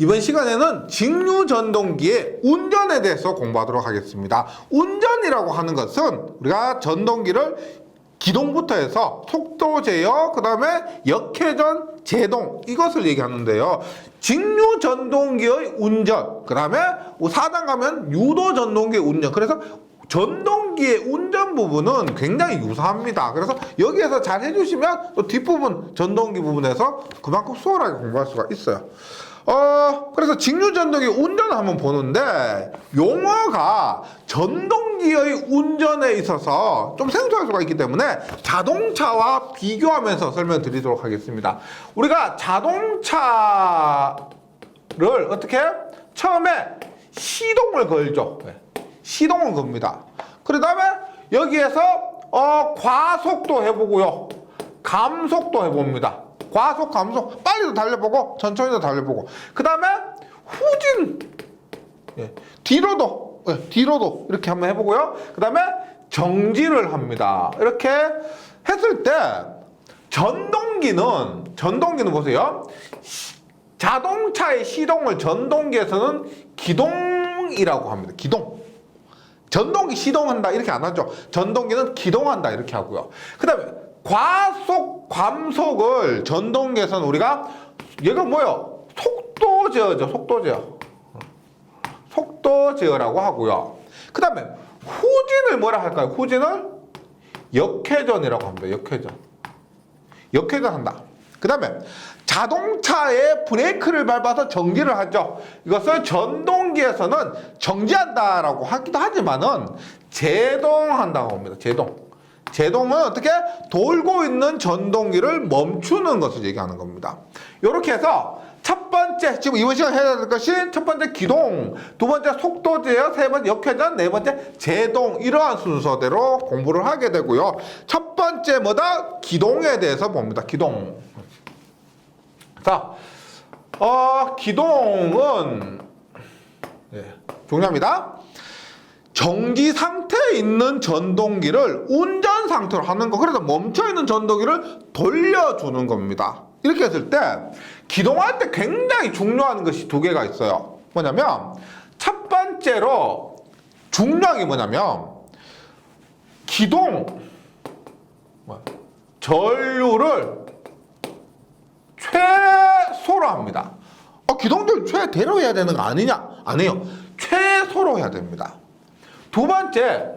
이번 시간에는 직류전동기의 운전에 대해서 공부하도록 하겠습니다. 운전이라고 하는 것은 우리가 전동기를 기동부터 해서 속도 제어, 그 다음에 역회전, 제동 이것을 얘기하는데요. 직류전동기의 운전, 그 다음에 4단 가면 유도전동기의 운전. 그래서 전동기의 운전 부분은 굉장히 유사합니다. 그래서 여기에서 잘 해주시면 또 뒷부분 전동기 부분에서 그만큼 수월하게 공부할 수가 있어요. 그래서 직류전동기 운전을 한번 보는데 용어가 전동기의 운전에 있어서 좀 생소할 수가 있기 때문에 자동차와 비교하면서 설명드리도록 하겠습니다. 우리가 자동차를 어떻게 처음에 시동을 걸죠. 시동을 겁니다. 그 다음에 여기에서 과속도 해보고요, 감속도 해봅니다. 과속, 감속, 빨리도 달려보고 천천히도 달려보고, 그 다음에 후진, 뒤로도 이렇게 한번 해보고요, 그 다음에 정지를 합니다. 이렇게 했을 때 전동기는 보세요, 자동차의 시동을 전동기에서는 기동이라고 합니다. 기동. 전동기 시동한다 이렇게 안 하죠. 전동기는 기동한다 이렇게 하고요. 그 다음에 과속, 감속을 전동기에서는 우리가 얘가 뭐예요? 속도 제어죠. 속도 제어. 속도 제어라고 하고요. 그 다음에 후진을 뭐라 할까요? 후진을 역회전이라고 합니다. 역회전. 역회전 한다. 그 다음에 자동차의 브레이크를 밟아서 정지를 하죠. 이것을 전동기에서는 정지한다라고 하기도 하지만은 제동한다고 합니다. 제동. 제동은 어떻게? 돌고 있는 전동기를 멈추는 것을 얘기하는 겁니다. 이렇게 해서 첫 번째, 지금 이번 시간 해야 될 것이 첫 번째 기동, 두 번째 속도 제어, 세 번째 역회전, 네 번째 제동, 이러한 순서대로 공부를 하게 되고요. 첫 번째 뭐다? 기동에 대해서 봅니다. 기동. 자, 기동은 중요합니다. 정지 상태에 있는 전동기를 운전 상태로 하는 거. 그래서 멈춰있는 전동기를 돌려주는 겁니다. 이렇게 했을 때 기동할 때 굉장히 중요한 것이 두 개가 있어요. 뭐냐면 첫 번째로 중요한 게 뭐냐면 기동 전류를 최소로 합니다. 기동전류 최대로 해야 되는 거 아니냐? 아니에요. 최소로 해야 됩니다. 두 번째,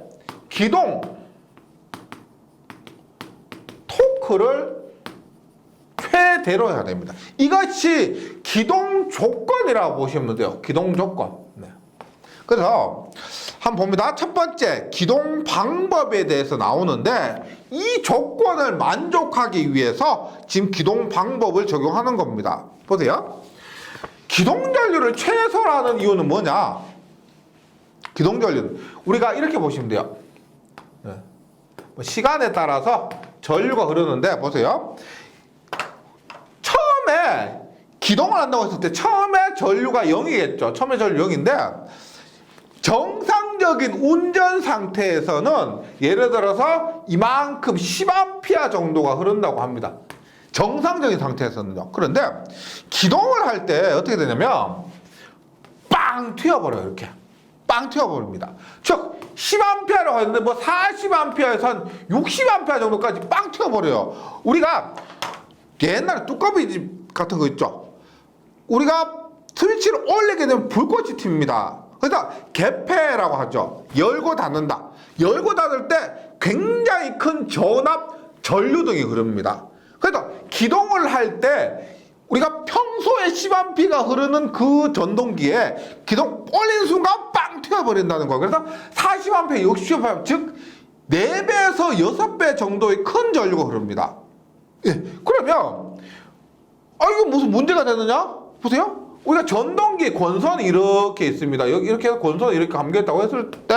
기동 토크를 최대로 해야 됩니다. 이것이 기동 조건이라고 보시면 돼요. 기동 조건. 그래서 한번 봅니다. 첫 번째, 기동 방법에 대해서 나오는데 이 조건을 만족하기 위해서 지금 기동 방법을 적용하는 겁니다. 보세요. 기동 전류를 최소로 하는 이유는 뭐냐? 기동 전류는 우리가 이렇게 보시면 돼요. 시간에 따라서 전류가 흐르는데 보세요. 처음에 기동을 한다고 했을 때 처음에 전류가 0이겠죠. 처음에 전류 0인데 정상적인 운전 상태에서는 예를 들어서 이만큼 10A 정도가 흐른다고 합니다. 정상적인 상태에서는요. 그런데 기동을 할 때 어떻게 되냐면 빵 튀어버려요. 이렇게 빵 튀어버립니다. 즉 10A라고 했는데 뭐 40A에서 한 60A 정도까지 빵 튀어버려요. 우리가 옛날에 뚜껑비 집 같은 거 있죠. 우리가 스위치를 올리게 되면 불꽃이 튑니다. 그래서 개폐라고 하죠. 열고 닫는다. 열고 닫을 때 굉장히 큰 전압 전류등이 흐릅니다. 그래서 기동을 할 때 우리가 평소에 10A가 흐르는 그 전동기에 기동 올리는 순간 빵 튀어버린다는 거예요. 그래서 40A, 60A, 즉 4배에서 6배 정도의 큰 전류가 흐릅니다. 그러면 이거 무슨 문제가 되느냐? 보세요. 우리가 전동기 권선이 이렇게 있습니다. 여기 이렇게 해서 권선이 이렇게 감겨있다고 했을 때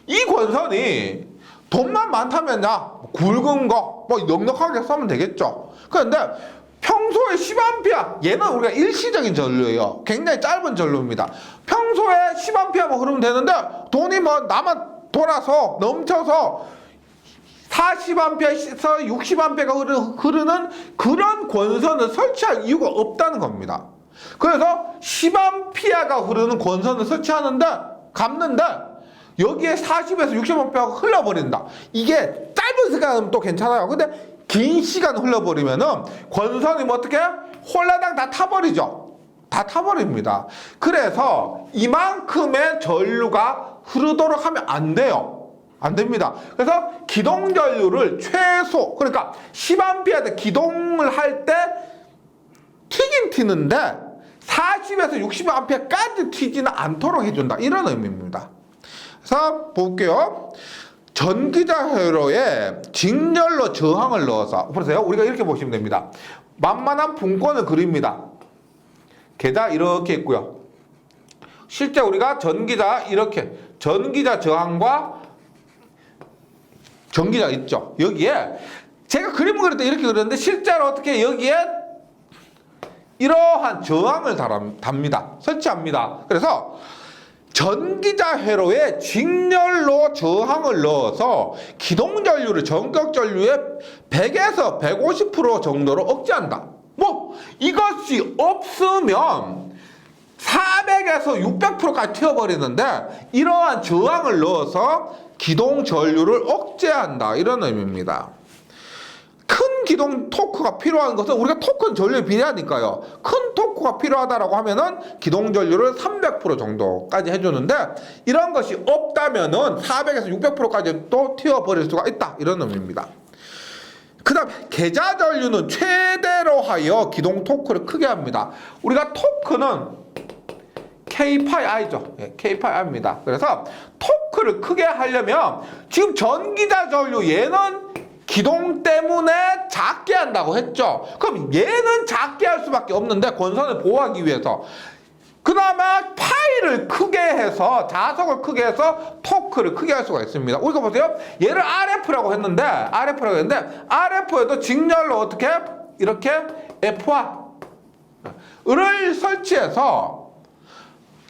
이 권선이 돈만 많다면야 굵은 거 뭐 넉넉하게 쓰면 되겠죠. 그런데 평소에 10A, 얘는 우리가 일시적인 전류예요. 굉장히 짧은 전류입니다. 평소에 10A만 흐르면 되는데 돈이 뭐 나만 돌아서 넘쳐서 40A에서 60A가 흐르는 그런 권선을 설치할 이유가 없다는 겁니다. 그래서 10A가 흐르는 권선을 설치하는데 감는데 여기에 40에서 60A가 흘러버린다. 이게 짧은 시간은 또 괜찮아요. 근데 긴 시간 흘러버리면은 권선이 뭐 어떻게 홀라당 다 타버리죠. 다 타버립니다. 그래서 이만큼의 전류가 흐르도록 하면 안 돼요. 안 됩니다. 그래서 기동 전류를 최소, 그러니까 10A 기동을 할 때 튀긴 튀는데 40에서 60A까지 튀지는 않도록 해준다. 이런 의미입니다. 그래서 볼게요. 전기자 회로에 직렬로 저항을 넣어서, 보세요. 우리가 이렇게 보시면 됩니다. 만만한 분권을 그립니다. 계좌 이렇게 있고요. 실제 우리가 전기자 이렇게 전기자 저항과 전기자 있죠. 여기에 제가 그림을 그릴 때 이렇게 그렸는데 실제로 어떻게 여기에 이러한 저항을 답니다. 설치합니다. 그래서 전기자 회로에 직렬로 저항을 넣어서 기동전류를 전격전류의 100에서 150% 정도로 억제한다. 뭐 이것이 없으면 400에서 600%까지 튀어버리는데 이러한 저항을 넣어서 기동전류를 억제한다. 이런 의미입니다. 큰 기동 토크가 필요한 것은 우리가 토크는 전류에 비례하니까요. 큰 토크가 필요하다라고 하면은 기동 전류를 300% 정도까지 해주는데 이런 것이 없다면은 400에서 600%까지 또 튀어버릴 수가 있다. 이런 의미입니다. 그 다음에 계좌 전류는 최대로 하여 기동 토크를 크게 합니다. 우리가 토크는 K-I죠. K-I입니다. 그래서 토크를 크게 하려면 지금 전기자 전류 얘는 기동 때문에 작게 한다고 했죠. 그럼 얘는 작게 할 수밖에 없는데 권선을 보호하기 위해서 그 다음에 파이를 크게 해서 자석을 크게 해서 토크를 크게 할 수가 있습니다. 우리가 보세요. 얘를 RF라고 했는데 RF에도 직렬로 어떻게 이렇게 F를 설치해서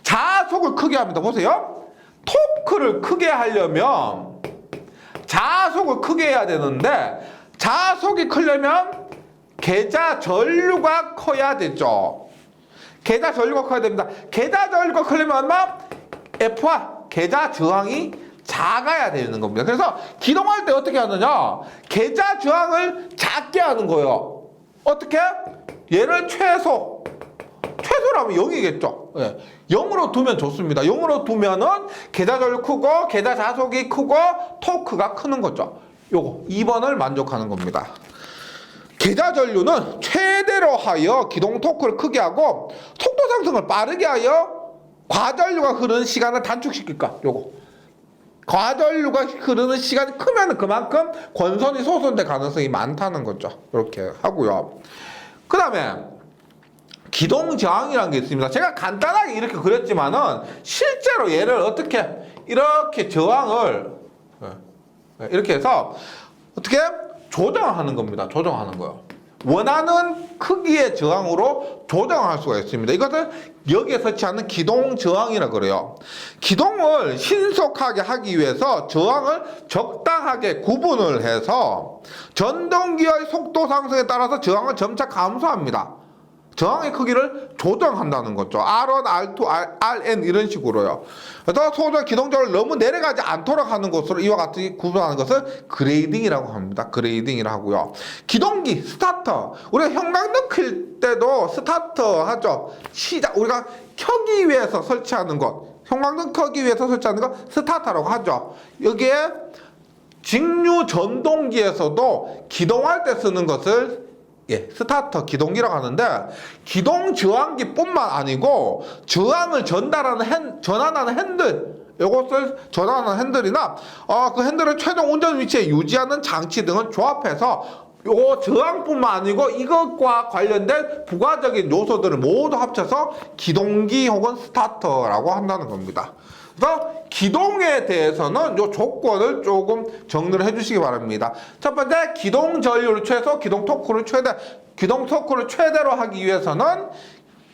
자석을 크게 합니다. 보세요. 토크를 크게 하려면 자속을 크게 해야 되는데 자속이 크려면 계좌 전류가 커야 되죠. 계좌 전류가 커야 됩니다. 계좌 전류가 크려면 얼마? F와 계좌 저항이 작아야 되는 겁니다. 그래서 기동할 때 어떻게 하느냐? 계좌 저항을 작게 하는 거예요. 어떻게? 얘를 최소라면 0이겠죠. 예. 0으로 두면 좋습니다. 0으로 두면은 계좌 전류 크고 계좌 자속이 크고 토크가 크는 거죠. 요거 2번을 만족하는 겁니다. 계좌 전류는 최대로 하여 기동 토크를 크게 하고 속도 상승을 빠르게 하여 과전류가 흐르는 시간을 단축시킬까? 요거. 과전류가 흐르는 시간이 크면 그만큼 권선이 소선될 가능성이 많다는 거죠. 이렇게 하고요. 그 다음에 기동 저항이라는 게 있습니다. 제가 간단하게 이렇게 그렸지만은 실제로 얘를 어떻게 이렇게 저항을 이렇게 해서 어떻게 조정하는 겁니다. 조정하는 거요. 원하는 크기의 저항으로 조정할 수가 있습니다. 이것을 여기에 설치하는 기동 저항이라 그래요. 기동을 신속하게 하기 위해서 저항을 적당하게 구분을 해서 전동기의 속도 상승에 따라서 저항을 점차 감소합니다. 저항의 크기를 조정한다는 거죠. R1, R2, Rn 이런 식으로요. 그래서 소전 기동적으로 너무 내려가지 않도록 하는 것으로 이와 같이 구분하는 것을 그레이딩이라고 합니다. 그레이딩이라고 하고요. 기동기, 스타터. 우리가 형광등 켤 때도 스타터 하죠. 시작. 우리가 켜기 위해서 설치하는 것. 형광등 켜기 위해서 설치하는 것 스타터라고 하죠. 여기에 직류 전동기에서도 기동할 때 쓰는 것을 스타터 기동기라고 하는데 기동 저항기뿐만 아니고 저항을 전환하는 핸들 이것을 전환하는 핸들이나 그 핸들을 최종 운전 위치에 유지하는 장치 등을 조합해서 요 저항뿐만 아니고 이것과 관련된 부가적인 요소들을 모두 합쳐서 기동기 혹은 스타터라고 한다는 겁니다. 그래서 기동에 대해서는 요 조건을 조금 정리를 해주시기 바랍니다. 첫 번째, 기동 전류를 최소, 기동 토크를 최대로 하기 위해서는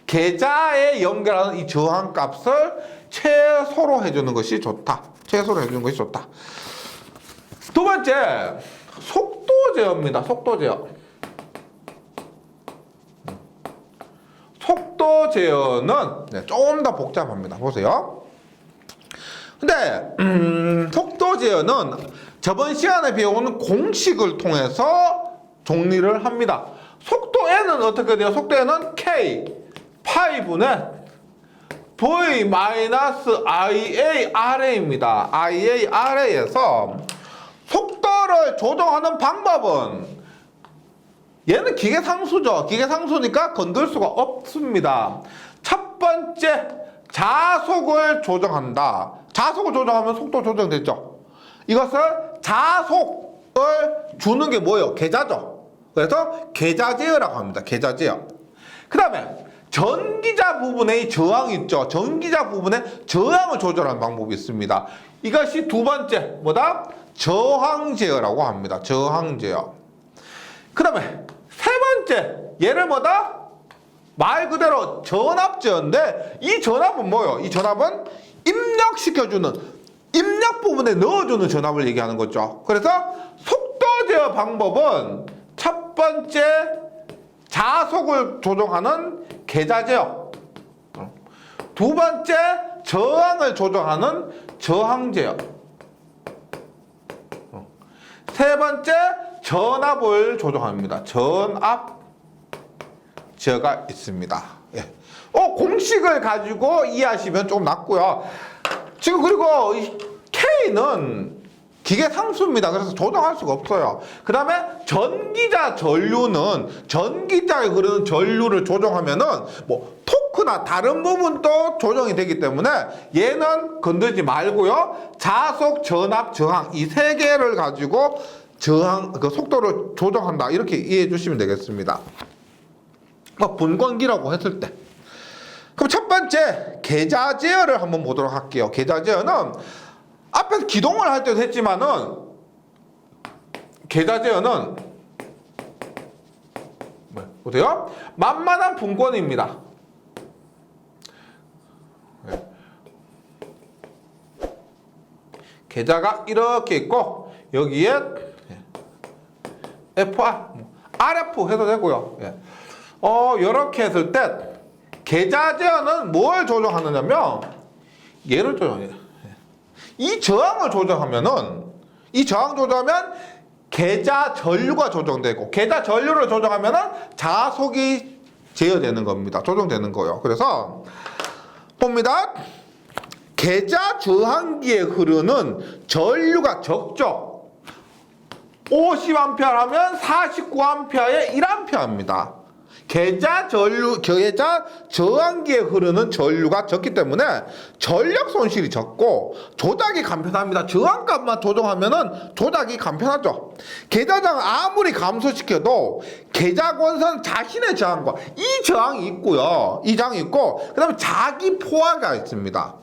계좌에 연결하는 이 저항 값을 최소로 해주는 것이 좋다. 최소로 해주는 것이 좋다. 두 번째, 속도 제어입니다. 속도 제어. 속도 제어는 좀 더 복잡합니다. 보세요. 근데 속도 제어는 저번 시간에 배운 공식을 통해서 정리를 합니다. 속도 N은 어떻게 돼요? 속도 N은 K 파이분의 V-IARA입니다. IARA에서 속도를 조정하는 방법은 얘는 기계상수죠. 기계상수니까 건들 수가 없습니다. 첫 번째, 자속을 조정한다. 자속을 조정하면 속도 조정됐죠. 이것을 자속을 주는 게 뭐예요? 계좌죠. 그래서 계좌 제어라고 합니다. 계좌 제어. 그 다음에 전기자 부분의 저항이 있죠. 전기자 부분의 저항을 조절하는 방법이 있습니다. 이것이 두 번째, 뭐다? 저항 제어라고 합니다. 저항 제어. 그 다음에 세 번째, 얘를 뭐다? 말 그대로 전압 제어인데, 이 전압은 뭐예요? 이 전압은 입력시켜주는, 입력 부분에 넣어주는 전압을 얘기하는 거죠. 그래서 속도 제어 방법은 첫 번째, 자속을 조정하는 계좌 제어. 두 번째, 저항을 조정하는 저항 제어. 세 번째, 전압을 조정합니다. 전압 제어가 있습니다. 예. 공식을 가지고 이해하시면 좀 낫고요. 지금 그리고 이 K는 기계 상수입니다. 그래서 조정할 수가 없어요. 그 다음에 전기자 전류는 전기자에 흐르는 전류를 조정하면은 뭐 토크나 다른 부분도 조정이 되기 때문에 얘는 건들지 말고요. 자속, 전압, 저항 이 세 개를 가지고 저항 그 속도를 조정한다 이렇게 이해해 주시면 되겠습니다. 분권기라고 했을 때. 그럼 첫 번째 계좌 제어를 한번 보도록 할게요. 계좌 제어는 앞에서 기동을 할 때도 했지만은 계좌 제어는 보세요. 만만한 분권입니다. 계좌가 이렇게 있고 여기에 FR, RF 해도 되고요. 이렇게 했을 때 계좌 제어는 뭘 조정하느냐면 얘를 조정해요. 이 저항을 조정하면은 이 저항 조정하면 계좌 전류가 조정되고 계좌 전류를 조정하면은 자속이 제어되는 겁니다. 조정되는 거예요. 그래서 봅니다. 계좌 저항기에 흐르는 전류가 적죠. 50A 하면 49A의 1A입니다. 계좌 저항기에 흐르는 전류가 적기 때문에 전력 손실이 적고 조작이 간편합니다. 저항값만 조정하면은 조작이 간편하죠. 계좌 저항 아무리 감소시켜도 계좌 권선 자신의 저항과 이 저항이 있고요. 이 저항이 있고 그다음에 자기 포화가 있습니다.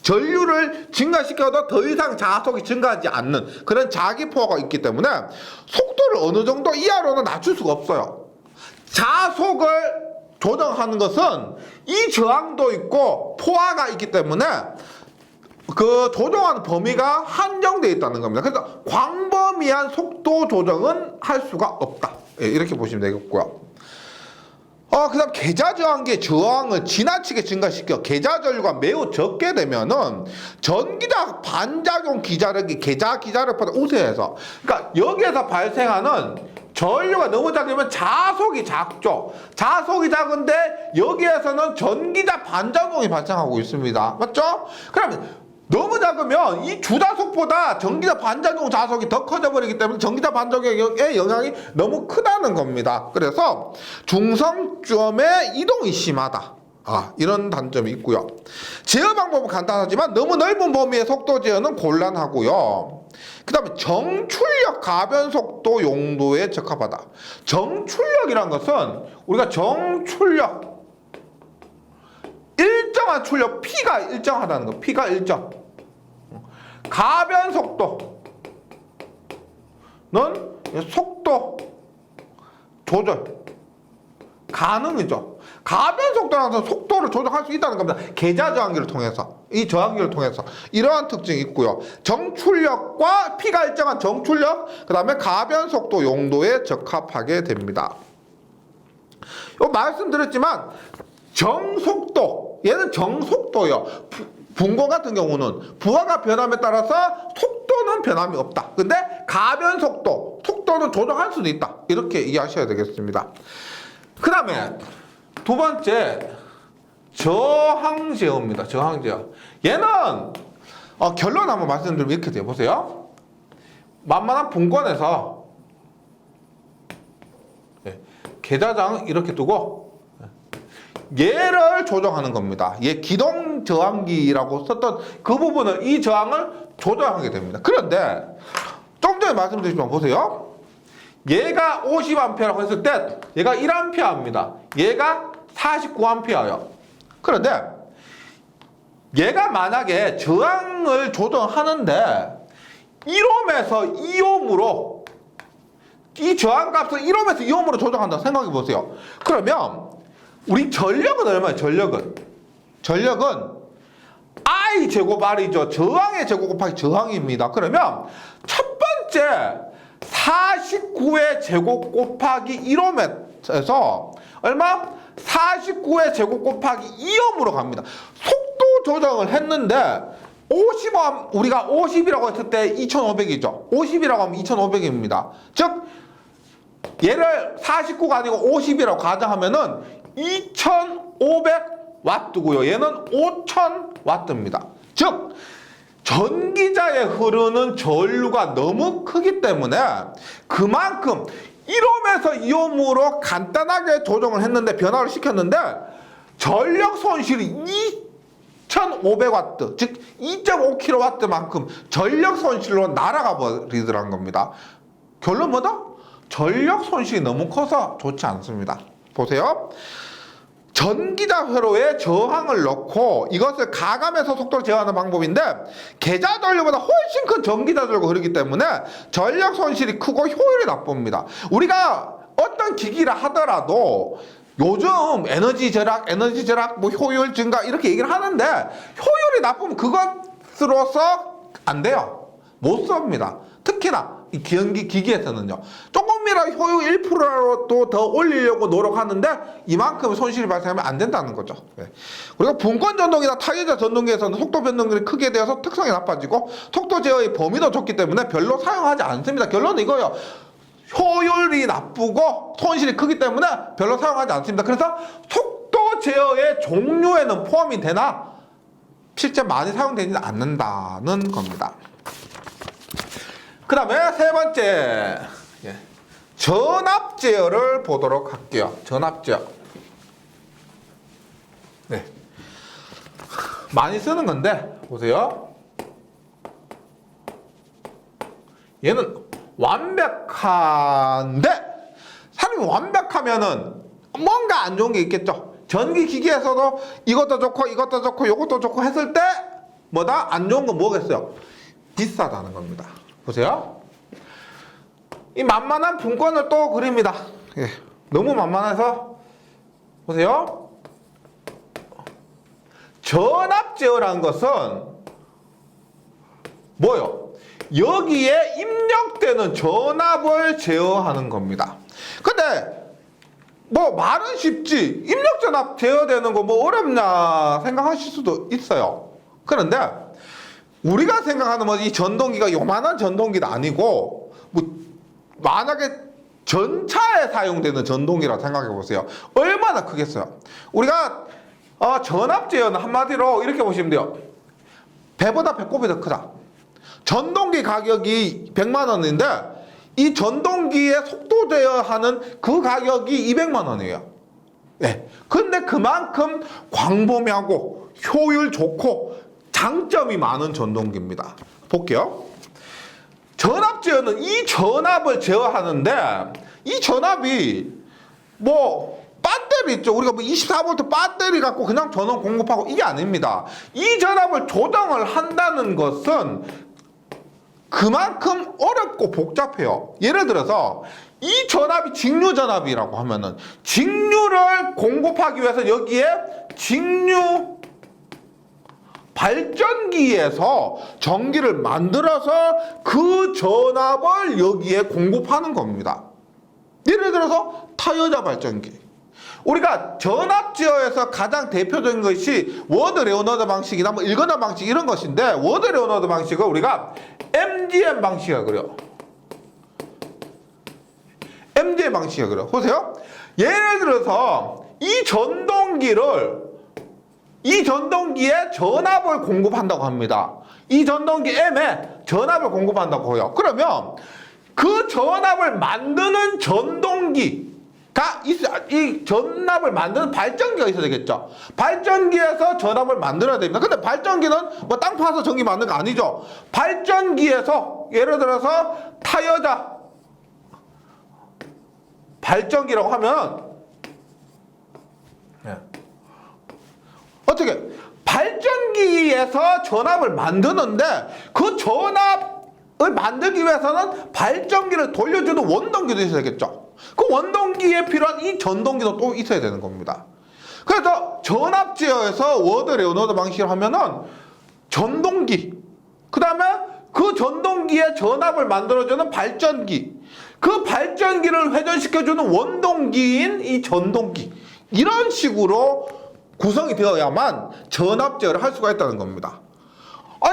전류를 증가시켜도 더 이상 자속이 증가하지 않는 그런 자기 포화가 있기 때문에 속도를 어느 정도 이하로는 낮출 수가 없어요. 자속을 조정하는 것은 이 저항도 있고 포화가 있기 때문에 그 조정하는 범위가 한정되어 있다는 겁니다. 그래서 광범위한 속도 조정은 할 수가 없다. 이렇게 보시면 되겠고요. 그 다음 계좌 저항기의 저항을 지나치게 증가시켜 계좌 전류가 매우 적게 되면은 전기자 반작용 기자력이 계좌 기자력보다 우세해서 그러니까 여기에서 발생하는 전류가 너무 작으면 자속이 작죠. 자속이 작은데 여기에서는 전기자 반작용이 발생하고 있습니다. 맞죠? 그러면 너무 작으면 이 주자속보다 전기자 반작용 자속이 더 커져 버리기 때문에 전기자 반작용의 영향이 너무 크다는 겁니다. 그래서 중성점의 이동이 심하다. 이런 단점이 있고요. 제어 방법은 간단하지만 너무 넓은 범위의 속도 제어는 곤란하고요. 그 다음에 정출력 가변 속도 용도에 적합하다. 정출력이란 것은 우리가 정출력 일정한 출력 P가 일정하다는 거. P가 일정. 가변 속도는 속도 조절 가능이죠. 가변 속도라서 속도를 조정할 수 있다는 겁니다. 계좌 저항기를 통해서 이 저항기를 통해서 이러한 특징이 있고요. 정출력과 P가 일정한 정출력 그 다음에 가변 속도 용도에 적합하게 됩니다. 말씀드렸지만 정속도, 얘는 정속도요. 분권 같은 경우는 부하가 변함에 따라서 속도는 변함이 없다. 근데 가변속도, 속도는 조정할 수도 있다. 이렇게 이해하셔야 되겠습니다. 그 다음에 두 번째, 저항제어입니다. 저항제어. 얘는 결론 한번 말씀드리면 이렇게 돼요. 보세요. 만만한 분권에서 계좌장 이렇게 두고 얘를 조정하는 겁니다. 얘 기동 저항기라고 썼던 그 부분을, 이 저항을 조정하게 됩니다. 그런데 좀 전에 말씀드렸지만 보세요. 얘가 50A라고 했을 때 얘가 1A입니다. 얘가 49A예요. 그런데 얘가 만약에 저항을 조정하는데 1옴에서 2옴으로, 이 저항값을 1옴에서 2옴으로 조정한다 생각해 보세요. 그러면 우리 전력은 얼마예요? 전력은 I 제곱 R이죠. 저항의 제곱 곱하기 저항입니다. 그러면 첫 번째 49의 제곱 곱하기 1옴에서 얼마? 49의 제곱 곱하기 2옴으로 갑니다. 속도 조정을 했는데 50옴, 우리가 50이라고 했을 때 2500이죠. 50이라고 하면 2500입니다. 즉 얘를 49가 아니고 50이라고 가정하면은 2500W고요. 얘는 5000W입니다. 즉 전기자에 흐르는 전류가 너무 크기 때문에 그만큼 1옴에서 2옴으로 간단하게 조정을 했는데, 변화를 시켰는데 전력 손실이 2500W, 즉 2.5kW만큼 전력 손실로 날아가 버리더란 겁니다. 결론 뭐다? 전력 손실이 너무 커서 좋지 않습니다. 보세요. 전기자 회로에 저항을 넣고 이것을 가감해서 속도를 제어하는 방법인데, 계좌 전류보다 훨씬 큰 전기자 전류가 흐르기 때문에 전력 손실이 크고 효율이 나쁩니다. 우리가 어떤 기기라 하더라도 요즘 에너지 절약, 뭐 효율 증가 이렇게 얘기를 하는데, 효율이 나쁘면 그것으로서 안 돼요. 못 씁니다. 특히나 이 전기 기기에서는요. 조금이라도 효율 1%라도 더 올리려고 노력하는데 이만큼 손실이 발생하면 안 된다는 거죠. 그리고 분권 전동이나 타이어자 전동기에서는 속도 변동률이 크게 되어서 특성이 나빠지고 속도 제어의 범위도 좁기 때문에 별로 사용하지 않습니다. 결론은 이거예요. 효율이 나쁘고 손실이 크기 때문에 별로 사용하지 않습니다. 그래서 속도 제어의 종류에는 포함이 되나 실제 많이 사용되지는 않는다는 겁니다. 그 다음에 세 번째, 전압 제어를 보도록 할게요. 전압 제어. 네. 많이 쓰는 건데, 보세요. 얘는 완벽한데, 사람이 완벽하면은 뭔가 안 좋은 게 있겠죠. 전기 기기에서도 이것도 좋고, 이것도 좋고, 이것도 좋고 했을 때, 뭐다? 안 좋은 건 뭐겠어요? 비싸다는 겁니다. 보세요. 이 만만한 분권을 또 그립니다. 너무 만만해서 보세요. 전압 제어라는 것은 뭐요? 여기에 입력되는 전압을 제어하는 겁니다. 근데 뭐 말은 쉽지, 입력 전압 제어되는 거 뭐 어렵냐 생각하실 수도 있어요. 그런데 우리가 생각하는 뭐 이 전동기가 요만한 전동기도 아니고, 뭐 만약에 전차에 사용되는 전동기라 생각해 보세요. 얼마나 크겠어요. 우리가 전압 제어는 한마디로 이렇게 보시면 돼요. 배보다 배꼽이 더 크다. 전동기 가격이 100만 원인데 이 전동기의 속도 제어하는 그 가격이 200만 원이에요. 네. 근데 그만큼 광범위하고 효율 좋고 장점이 많은 전동기입니다. 볼게요. 전압 제어는 이 전압을 제어하는데, 이 전압이 뭐 배터리 있죠. 우리가 뭐 24V 배터리 갖고 그냥 전원 공급하고 이게 아닙니다. 이 전압을 조정을 한다는 것은 그만큼 어렵고 복잡해요. 예를 들어서 이 전압이 직류 전압이라고 하면은 직류를 공급하기 위해서 여기에 직류 발전기에서 전기를 만들어서 그 전압을 여기에 공급하는 겁니다. 예를 들어서 타이어자 발전기. 우리가 전압 제어에서 가장 대표적인 것이 워드 레오너드 방식이나 뭐 일거나 방식 이런 것인데, 워드 레오너드 방식을 우리가 MGM 방식이라고 그래요. MGM 방식이라고 그래요. 보세요. 예를 들어서 이 전동기에 전압을 공급한다고 합니다. 이 전동기 M에 전압을 공급한다고 해요. 그러면 그 전압을 만드는 이 전압을 만드는 발전기가 있어야 되겠죠. 발전기에서 전압을 만들어야 됩니다. 근데 발전기는 뭐 땅 파서 전기 만드는 거 아니죠. 발전기에서 예를 들어서 타여자 발전기라고 하면 어떻게 발전기에서 전압을 만드는데, 그 전압을 만들기 위해서는 발전기를 돌려주는 원동기도 있어야 되겠죠. 그 원동기에 필요한 이 전동기도 또 있어야 되는 겁니다. 그래서 전압 제어에서 워드 레오너드 방식을 하면은 전동기, 그 다음에 그 전동기에 전압을 만들어주는 발전기, 그 발전기를 회전시켜주는 원동기인 이 전동기, 이런 식으로 구성이 되어야만 전압 제어를 할 수가 있다는 겁니다.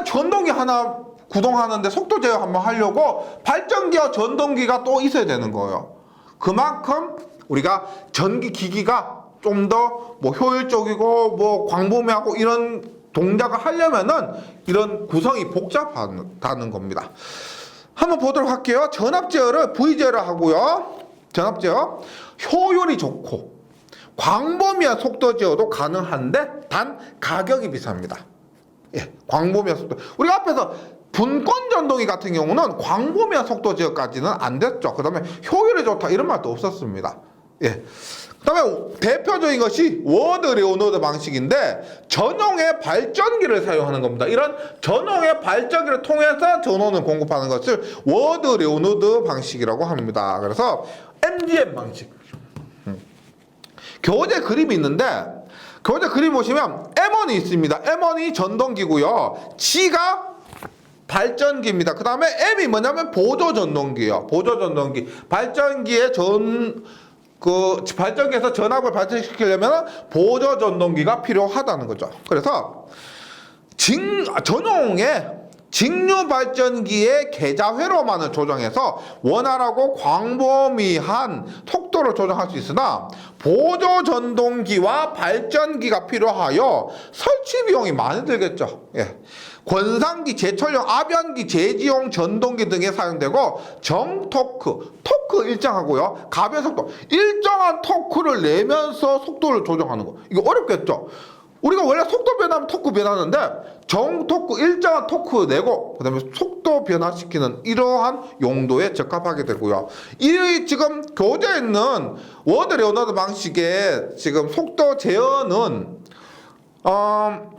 전동기 하나 구동하는데 속도 제어 한번 하려고 발전기와 전동기가 또 있어야 되는 거예요. 그만큼 우리가 전기 기기가 좀 더 뭐 효율적이고 뭐 광범위하고 이런 동작을 하려면은 이런 구성이 복잡하다는 겁니다. 한번 보도록 할게요. 전압 제어를 V 제어를 하고요. 전압 제어 효율이 좋고 광범위한 속도 제어도 가능한데 단 가격이 비쌉니다. 예, 광범위한 속도. 우리가 앞에서 분권 전동기 같은 경우는 광범위한 속도 제어까지는 안 됐죠. 그 다음에 효율이 좋다 이런 말도 없었습니다. 예. 그 다음에 대표적인 것이 워드 레오너드 방식인데, 전용의 발전기를 사용하는 겁니다. 이런 전용의 발전기를 통해서 전원을 공급하는 것을 워드 레오너드 방식이라고 합니다. 그래서 MGM 방식. 교재 그림이 있는데, 교재 그림 보시면 M1이 있습니다. M1이 전동기고요. G가 발전기입니다. 그 다음에 M이 뭐냐면 보조 전동기예요. 보조 전동기. 발전기에서 전압을 발전시키려면 보조 전동기가 필요하다는 거죠. 그래서 전용의 직류 발전기의 계좌회로만을 조정해서 원활하고 광범위한 속도를 조정할 수 있으나, 보조 전동기와 발전기가 필요하여 설치 비용이 많이 들겠죠. 예. 권상기, 제철용, 압연기, 제지용 전동기 등에 사용되고, 정토크, 토크 일정하고요. 가변 속도, 일정한 토크를 내면서 속도를 조정하는 거. 이거 어렵겠죠? 우리가 원래 속도 변하면 토크 변하는데, 정토크, 일정한 토크 내고, 그 다음에 속도 변화시키는 이러한 용도에 적합하게 되고요. 이 지금 교재에 있는 워드 레오너드 방식의 지금 속도 제어는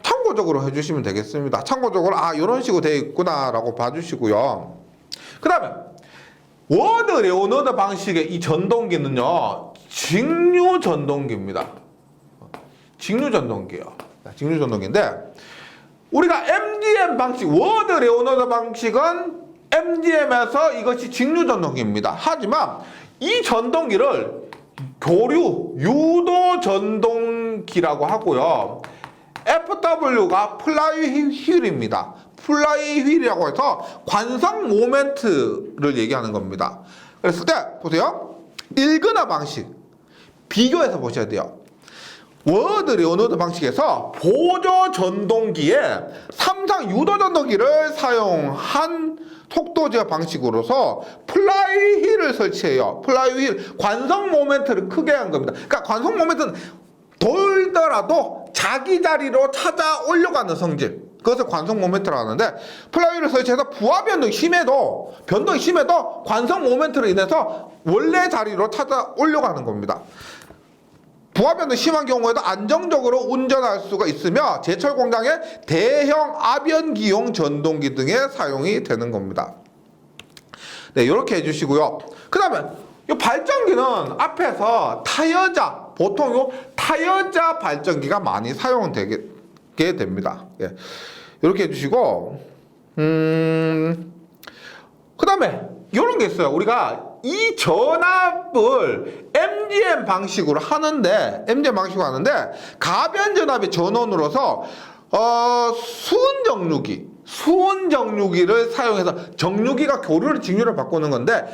참고적으로 해주시면 되겠습니다. 참고적으로 이런 식으로 되어 있구나라고 봐주시고요. 그 다음에 워드 레오너드 방식의 이 전동기는요, 직류 전동기입니다. 직류 전동기예요. 직류 전동기인데, 우리가 MGM 방식, 워드 레오너드 방식은 MGM에서 이것이 직류 전동기입니다. 하지만 이 전동기를 교류, 유도 전동기라고 하고요. FW가 플라이 휠입니다. 플라이 휠이라고 해서 관성 모멘트를 얘기하는 겁니다. 그랬을 때 보세요. 일근화 방식 비교해서 보셔야 돼요. 워드 레오너드 방식에서 보조 전동기에 삼상 유도 전동기를 사용한 속도 제어 방식으로서 플라이 휠을 설치해요. 플라이 휠, 관성 모멘트를 크게 한 겁니다. 그러니까 관성 모멘트는 돌더라도 자기 자리로 찾아 올려가는 성질, 그것을 관성 모멘트라고 하는데, 플라이휠을 설치해서 부하 변동이 심해도 관성 모멘트로 인해서 원래 자리로 찾아 올려가는 겁니다. 부하 변동이 심한 경우에도 안정적으로 운전할 수가 있으며, 제철 공장의 대형 압연기용 전동기 등에 사용이 되는 겁니다. 네, 이렇게 해주시고요. 그 다음에 이 발전기는 앞에서 타여자, 보통 요 타여자 발전기가 많이 사용되게 됩니다. 예. 이렇게 해주시고, 그 다음에 이런 게 있어요. 우리가 이 전압을 MGM 방식으로 하는데 가변 전압의 전원으로서 수은 정류기를 사용해서 정류기가 교류를 직류로 바꾸는 건데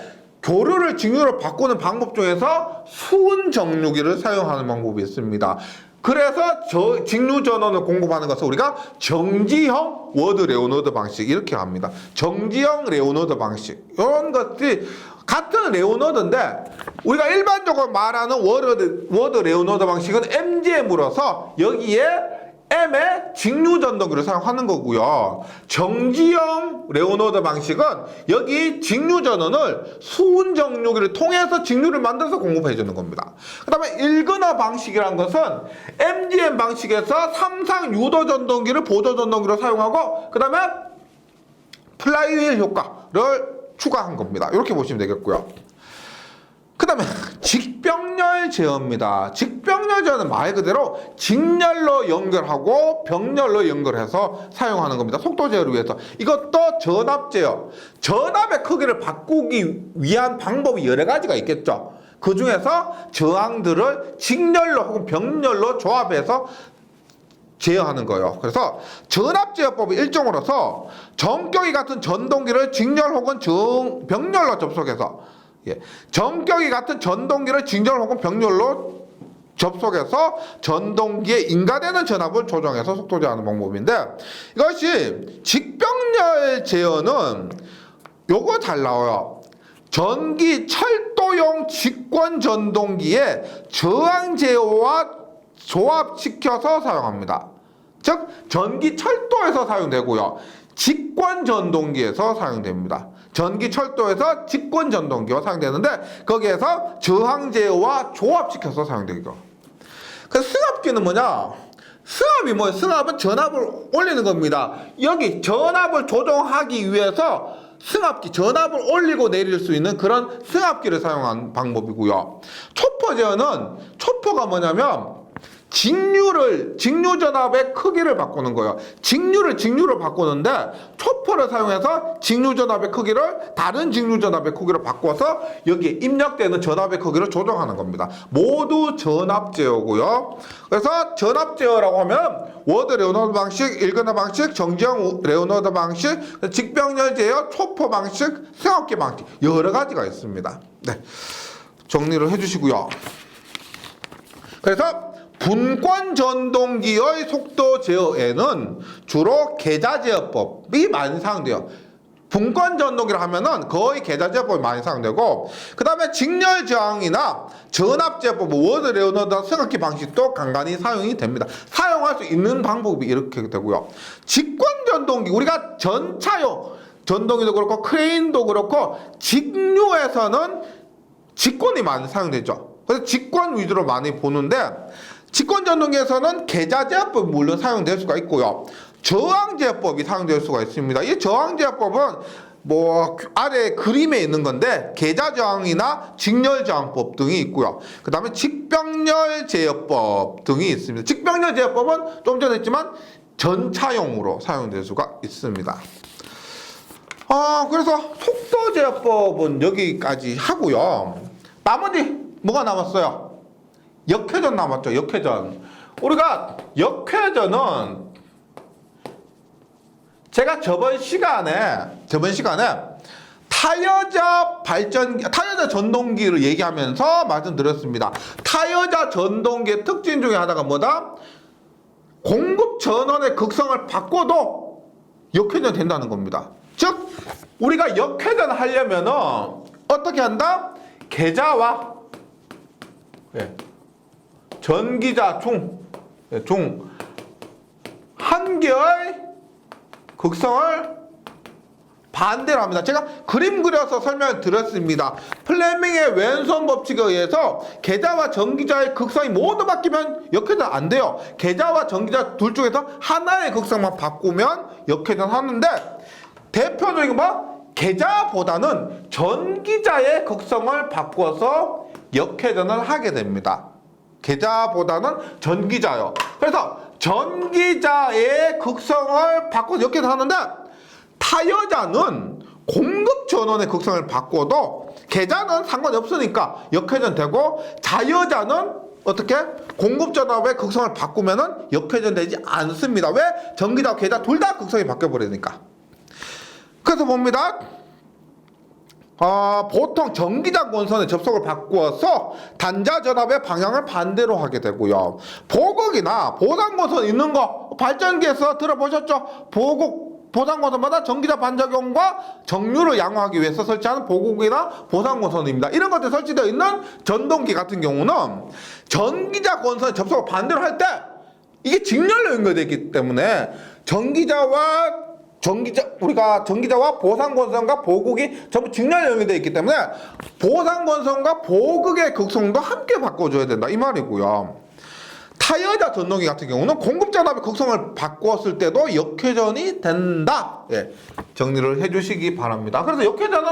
교류를 직류로 바꾸는 방법 중에서 수은 정류기를 사용하는 방법이 있습니다. 그래서 직류 전원을 공급하는 것을 우리가 정지형 워드 레오노드 방식 이렇게 합니다. 정지형 레오노드 방식 이런 것이 같은 레오노드인데 우리가 일반적으로 말하는 워드 레오노드 방식은 MGM으로서 여기에 M의 직류 전동기를 사용하는 거고요. 정지형 레오노드 방식은 여기 직류 전원을 수은 정류기를 통해서 직류를 만들어서 공급해 주는 겁니다. 그 다음에 일근화 방식이란 것은 MGM 방식에서 3상 유도 전동기를 보조 전동기로 사용하고 그 다음에 플라이휠 효과를 추가한 겁니다. 이렇게 보시면 되겠고요. 그 다음에 직병렬 제어입니다. 직병렬 제어는 말 그대로 직렬로 연결하고 병렬로 연결해서 사용하는 겁니다. 속도 제어를 위해서. 이것도 전압 제어. 전압의 크기를 바꾸기 위한 방법이 여러 가지가 있겠죠. 그 중에서 저항들을 직렬로 혹은 병렬로 조합해서 제어하는 거예요. 그래서 전압 제어법의 일종으로서 정격이 같은 전동기를 직렬 혹은 병렬로 접속해서 정격이 같은 전동기를 직렬 혹은 병렬로 접속해서 전동기에 인가되는 전압을 조정해서 속도 제어하는 방법인데 이것이 직병렬 제어는 요거 잘 나와요. 전기 철도용 직권 전동기에 저항 제어와 조합시켜서 사용합니다. 즉 전기 철도에서 사용되고요. 직권 전동기에서 사용됩니다. 전기 철도에서 직권 전동기와 사용되는데 거기에서 저항 제어와 조합시켜서 사용되죠. 그래서 승합기는 뭐냐? 승합이 뭐예요? 승합은 전압을 올리는 겁니다. 여기 전압을 조정하기 위해서 승합기, 전압을 올리고 내릴 수 있는 그런 승합기를 사용한 방법이고요. 초포 제어는 초포가 뭐냐면 직류 전압의 크기를 바꾸는 거예요. 직류로 바꾸는데 초포를 사용해서 직류 전압의 크기를 다른 직류 전압의 크기로 바꿔서 여기에 입력되는 전압의 크기를 조정하는 겁니다. 모두 전압 제어고요. 그래서 전압 제어라고 하면 워드 레오노드 방식, 일근화 방식, 정지형 레오노드 방식, 직병렬 제어, 초포 방식, 승합기 방식 여러 가지가 있습니다. 네, 정리를 해주시고요. 그래서 분권 전동기의 속도 제어에는 주로 계좌 제어법이 많이 사용돼요. 분권 전동기를 하면은 거의 계좌 제어법이 많이 사용되고 그 다음에 직렬 저항이나 전압 제어법, 워드 레오노드 승합기 방식도 간간히 사용이 됩니다. 사용할 수 있는 방법이 이렇게 되고요. 직권 전동기, 우리가 전차용 전동기도 그렇고 크레인도 그렇고 직류에서는 직권이 많이 사용되죠. 그래서 직권 위주로 많이 보는데 직권 전동기에서는 계좌 제어법이 물론 사용될 수가 있고요. 저항 제어법이 사용될 수가 있습니다. 이 저항 제어법은 뭐 아래 그림에 있는 건데 계좌 저항이나 직렬 저항법 등이 있고요. 그 다음에 직병렬 제어법 등이 있습니다. 직병렬 제어법은 좀 전에 했지만 전차용으로 사용될 수가 있습니다. 그래서 속도 제어법은 여기까지 하고요. 나머지 뭐가 남았어요? 역회전 남았죠. 역회전. 우리가 역회전은 제가 저번 시간에 타여자 전동기를 얘기하면서 말씀드렸습니다. 타여자 전동기의 특징 중에 하나가 뭐다? 공급 전원의 극성을 바꿔도 역회전 된다는 겁니다. 즉 우리가 역회전 하려면은 어떻게 한다? 계좌와 전기자 중 한 개의 극성을 반대로 합니다. 제가 그림 그려서 설명을 드렸습니다. 플레밍의 왼손 법칙에 의해서 계좌와 전기자의 극성이 모두 바뀌면 역회전 안 돼요. 계좌와 전기자 둘 중에서 하나의 극성만 바꾸면 역회전 하는데 대표적인 계좌보다는 전기자의 극성을 바꿔서 역회전을 하게 됩니다. 계좌보다는 전기자요. 그래서 전기자의 극성을 바꿔서 역회전하는데 타여자는 공급 전원의 극성을 바꿔도 계좌는 상관이 없으니까 역회전되고, 자여자는 어떻게? 공급전압의 극성을 바꾸면은 역회전되지 않습니다. 왜? 전기자와 계좌 둘 다 극성이 바뀌어버리니까. 그래서 봅니다. 보통 전기장 원선의 접속을 바꾸어서 단자 전압의 방향을 반대로 하게 되고요. 보극이나 보상원선 있는 거 발전기에서 들어보셨죠? 보상원선마다 전기자 반작용과 정류를 양호하기 위해서 설치하는 보극이나 보상원선입니다. 이런 것들이 설치되어 있는 전동기 같은 경우는 전기자 원선의 접속을 반대로 할 때 이게 직렬로 연결되어 있기 때문에 우리가 전기자와 보상건선과 보극이 전부 직렬 연결되어 있기 때문에 보상건선과 보극의 극성도 함께 바꿔줘야 된다 이 말이고요. 타여자 전동기 같은 경우는 공급전압의 극성을 바꾸었을 때도 역회전이 된다. 예, 정리를 해주시기 바랍니다. 그래서 역회전은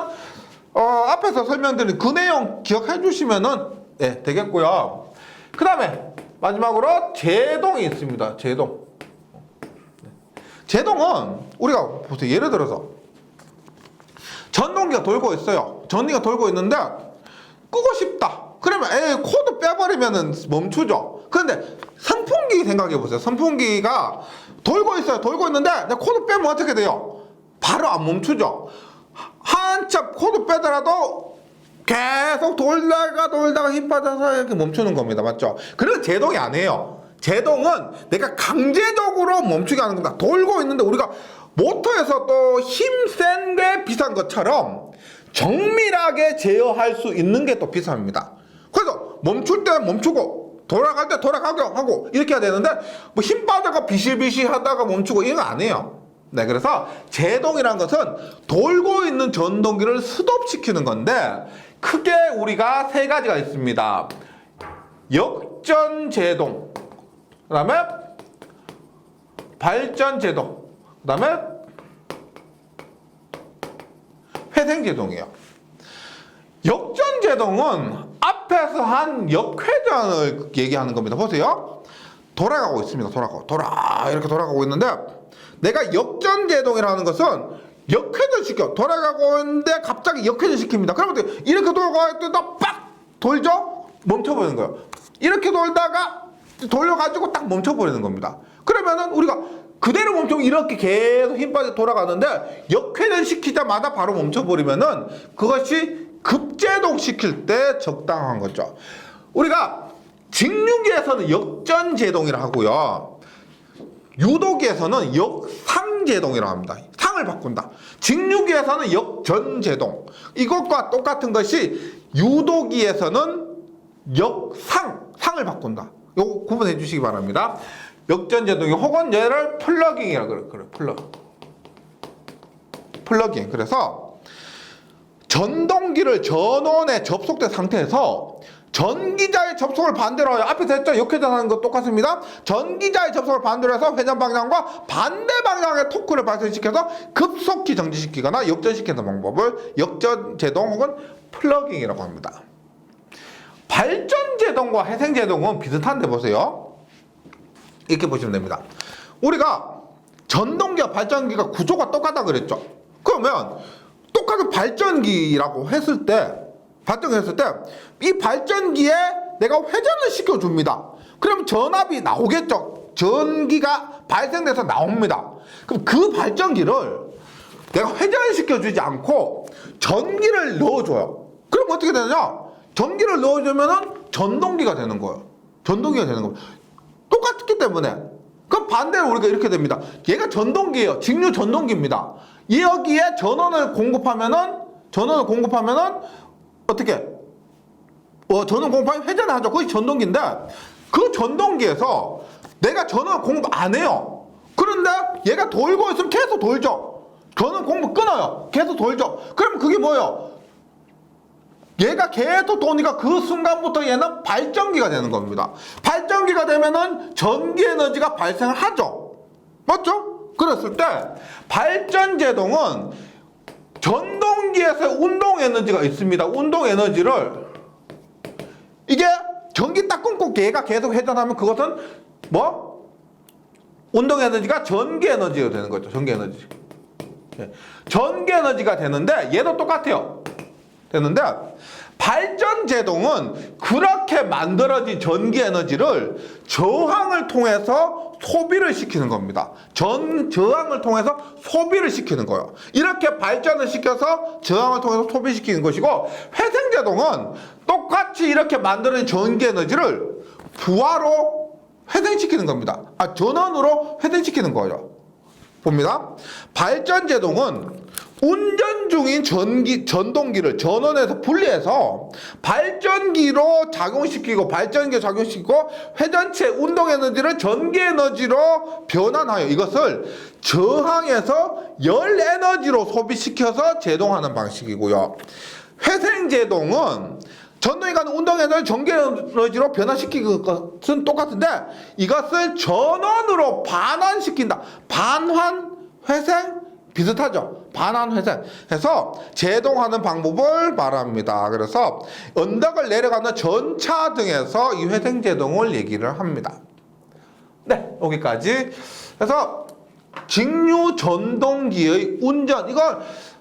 앞에서 설명드린 그 내용 기억해 주시면은 되겠고요. 그 다음에 마지막으로 제동이 있습니다. 제동은 우리가 보세요. 예를 들어서 전동기가 돌고 있어요. 전기가 돌고 있는데 끄고 싶다. 그러면 코드 빼버리면 멈추죠. 그런데 선풍기 생각해 보세요. 선풍기가 돌고 있어요. 돌고 있는데 내가 코드 빼면 어떻게 돼요? 바로 안 멈추죠. 한참 코드 빼더라도 계속 돌다가 힘 빠져서 이렇게 멈추는 겁니다. 맞죠? 그래서 제동이 아니에요. 제동은 내가 강제적으로 멈추게 하는 겁니다. 돌고 있는데 우리가 모터에서 또 힘 센 게 비싼 것처럼 정밀하게 제어할 수 있는 게 또 비쌉니다. 그래서 멈출 때 멈추고 돌아갈 때 돌아가게 하고 이렇게 해야 되는데 뭐 힘 빠져가 비실비실 하다가 멈추고 이런 거 아니에요. 네, 그래서 제동이란 것은 돌고 있는 전동기를 스톱시키는 건데 크게 우리가 세 가지가 있습니다. 역전제동, 그 다음에 발전제동, 그 다음에 회생제동이에요. 역전제동은 앞에서 한 역회전을 얘기하는 겁니다. 보세요. 돌아가고 있습니다. 이렇게 돌아가고 있는데 내가 역전제동이라는 것은 역회전시켜. 돌아가고 있는데 갑자기 역회전시킵니다. 그러면 이렇게 돌아갈 때도 빡 돌죠? 멈춰버리는 거예요. 이렇게 돌다가 돌려가지고 딱 멈춰버리는 겁니다. 그러면은 우리가 그대로 멈추면 이렇게 계속 힘 빠져 돌아가는데 역회전 시키자마자 바로 멈춰버리면은 그것이 급제동 시킬 때 적당한 거죠. 우리가 직류기에서는 역전제동이라 하고요. 유도기에서는 역상제동이라고 합니다. 상을 바꾼다. 직류기에서는 역전제동. 이것과 똑같은 것이 유도기에서는 상을 바꾼다. 요거 구분해 주시기 바랍니다. 역전제동이 혹은 얘를 플러깅이라고 그래요. 플러깅. 그래서 전동기를 전원에 접속된 상태에서 전기자의 접속을 반대로 해요. 앞에서 했죠? 역회전하는 거 똑같습니다. 전기자의 접속을 반대로 해서 회전 방향과 반대 방향의 토크를 발생시켜서 급속히 정지시키거나 역전시키는 방법을 역전제동 혹은 플러깅이라고 합니다. 발전제동과 회생제동은 비슷한데 보세요. 이렇게 보시면 됩니다. 우리가 전동기와 발전기가 구조가 똑같다 그랬죠. 그러면 똑같은 발전기라고 했을 때 이 발전기에 내가 회전을 시켜줍니다. 그럼 전압이 나오겠죠. 전기가 발생돼서 나옵니다. 그럼 그 발전기를 내가 회전을 시켜주지 않고 전기를 넣어줘요. 그럼 어떻게 되느냐? 전기를 넣어주면은 전동기가 되는 거예요. 똑같기 때문에. 그럼 반대로 우리가 이렇게 됩니다. 얘가 전동기예요. 직류 전동기입니다. 여기에 전원을 공급하면은 어떻게? 전원 공급하면 회전을 하죠. 그것이 전동기인데 그 전동기에서 내가 전원 공급 안 해요. 그런데 얘가 돌고 있으면 계속 돌죠. 전원 공급 끊어요. 계속 돌죠. 그럼 그게 뭐예요? 얘가 계속 도니까 그 순간부터 얘는 발전기가 되는 겁니다. 발전기가 되면은 전기 에너지가 발생을 하죠. 맞죠? 그랬을 때 발전제동은 전동기에서 운동 에너지가 있습니다. 운동 에너지를 이게 전기 딱 끊고 얘가 계속 회전하면 그것은 운동 에너지가 전기 에너지가 되는 거죠. 전기 에너지. 전기 에너지가 되는데 얘도 똑같아요. 되는데 발전 제동은 그렇게 만들어진 전기 에너지를 저항을 통해서 소비를 시키는 겁니다. 저항을 통해서 소비를 시키는 거예요. 이렇게 발전을 시켜서 저항을 통해서 소비시키는 것이고, 회생 제동은 똑같이 이렇게 만들어진 전기 에너지를 부하로 회생시키는 겁니다. 전원으로 회생시키는 거예요. 봅니다. 발전 제동은 운전 중인 전동기를 전원에서 분리해서 발전기로 작용시키고, 발전기에 작용시키고 회전체 운동 에너지를 전기 에너지로 변환하여 이것을 저항해서 열 에너지로 소비시켜서 제동하는 방식이고요. 회생 제동은 전동이 가는 운동 에너지를 전기 에너지로 변화시키는 것은 똑같은데 이것을 전원으로 반환시킨다. 반환, 회생 비슷하죠. 반환, 회생 해서 제동하는 방법을 말합니다. 그래서 언덕을 내려가는 전차 등에서 이 회생 제동을 얘기를 합니다. 네, 여기까지. 그래서 직류 전동기의 운전, 이걸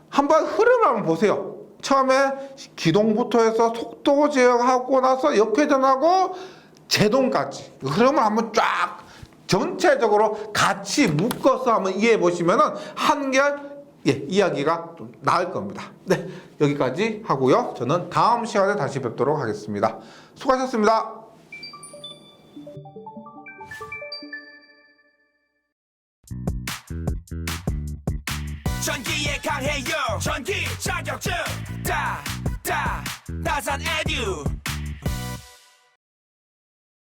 한번 흐름을 한번 보세요. 처음에 기동부터 해서 속도 제어하고 나서 역회전하고 제동까지 흐름을 한번 쫙 전체적으로 같이 묶어서 한번 이해해 보시면은 한결 이야기가 좀 나을 겁니다. 네, 여기까지 하고요. 저는 다음 시간에 다시 뵙도록 하겠습니다. 수고하셨습니다. 전기에 강해요. 전기 자격증 따 나산 에듀